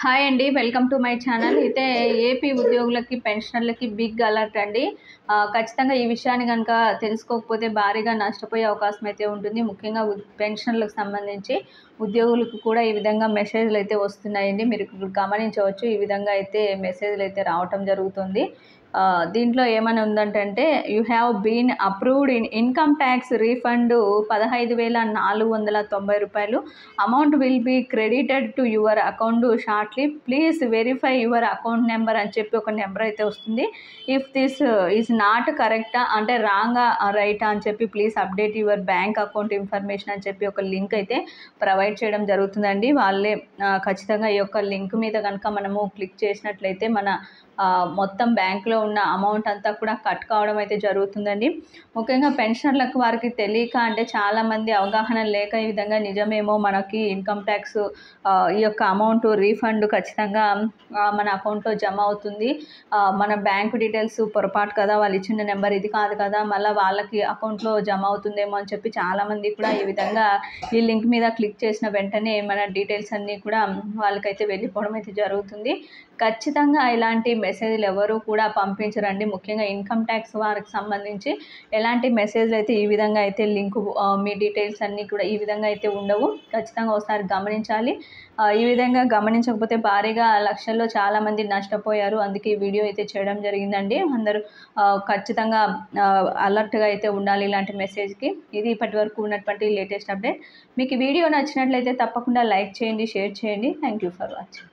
Hi అండి. Welcome to my channel. అయితే AP ఉద్యోగులకి, పెన్షనర్లకి బిగ్ అలర్ట్ అండి. ఖచ్చితంగా ఈ విషయాన్ని గనక తెలుసుకోకపోతే భారీగా నష్టపోయే అవకాశం అయితే ఉంటుంది. ముఖ్యంగా పెన్షనర్లకు సంబంధించి ఉద్యోగులకు కూడా ఈ విధంగా మెసేజ్‌లు అయితే వస్తున్నాయండి. మీరు ఇప్పుడు గమనించవచ్చు. ఈ విధంగా అయితే మెసేజ్‌లు అయితే రావటం జరుగుతుంది. దీంట్లో ఏమని ఉందంటంటే you have been approved in income tax refund రూ. 15,490 amount will be credited to your account shortly. Please verify your account number అని చెప్పి ఒక నెంబర్ అయితే వస్తుంది. ఇఫ్ దిస్ ఈజ్ నాట్ కరెక్టా అంటే రాంగా రైటా అని చెప్పి please update your bank account information అని చెప్పి ఒక లింక్ అయితే ప్రొవైడ్ చేయడం జరుగుతుందండి. వాళ్ళే ఖచ్చితంగా ఈ యొక్క లింక్ మీద కనుక మనము క్లిక్ చేసినట్లయితే మన మొత్తం బ్యాంకులో ఉన్న అమౌంట్ అంతా కూడా కట్ కావడం అయితే జరుగుతుందండి. ముఖ్యంగా పెన్షనర్లకు వారికి తెలియక అంటే చాలామంది అవగాహన లేక ఈ విధంగా నిజమేమో మనకి ఇన్కమ్ ట్యాక్స్ ఈ యొక్క అమౌంట్ రీఫండ్ ఖచ్చితంగా మన అకౌంట్లో జమ అవుతుంది. మన బ్యాంకు డీటెయిల్స్ పొరపాటు కదా, వాళ్ళు ఇచ్చిన నెంబర్ ఇది కాదు కదా, మళ్ళీ వాళ్ళకి అకౌంట్లో జమ అవుతుందేమో అని చెప్పి చాలామంది కూడా ఈ విధంగా ఈ లింక్ మీద క్లిక్ చేసిన వెంటనే మన డీటెయిల్స్ అన్నీ కూడా వాళ్ళకైతే వెళ్ళిపోవడం అయితే జరుగుతుంది. ఖచ్చితంగా ఇలాంటి మెసేజ్లు ఎవరు కూడా పంపించరండి. ముఖ్యంగా ఇన్కమ్ ట్యాక్స్ వారికి సంబంధించి ఎలాంటి మెసేజ్లు అయితే ఈ విధంగా అయితే లింకు మీ డీటెయిల్స్ అన్నీ కూడా ఈ విధంగా అయితే ఉండవు. ఖచ్చితంగా ఒకసారి గమనించాలి. ఈ విధంగా గమనించకపోతే భారీగా లక్షల్లో చాలామంది నష్టపోయారు. అందుకే ఈ వీడియో అయితే చేయడం జరిగిందండి. అందరూ ఖచ్చితంగా అలర్ట్గా అయితే ఉండాలి ఇలాంటి మెసేజ్కి. ఇది ఇప్పటి వరకు ఉన్నటువంటి లేటెస్ట్ అప్డేట్. మీకు ఈ వీడియో నచ్చినట్లయితే తప్పకుండా లైక్ చేయండి, షేర్ చేయండి. Thank you for watching.